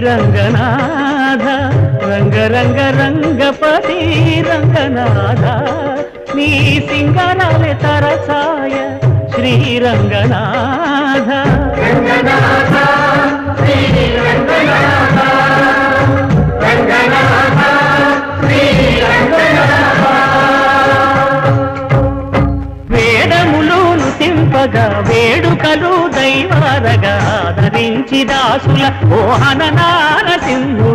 రంగనాథ రంగ రంగ రంగపతి రంగనాథ నీ సింగరాలే తరసాయ శ్రీరంగనాథ రంగనాథ శ్రీ రంగనాథ రంగనాథ శ్రీ రంగనాథ వేదములును తింపగా వేడుకలు దైవారగా ఆదరించి దాసుల మోహన నారసింహుడా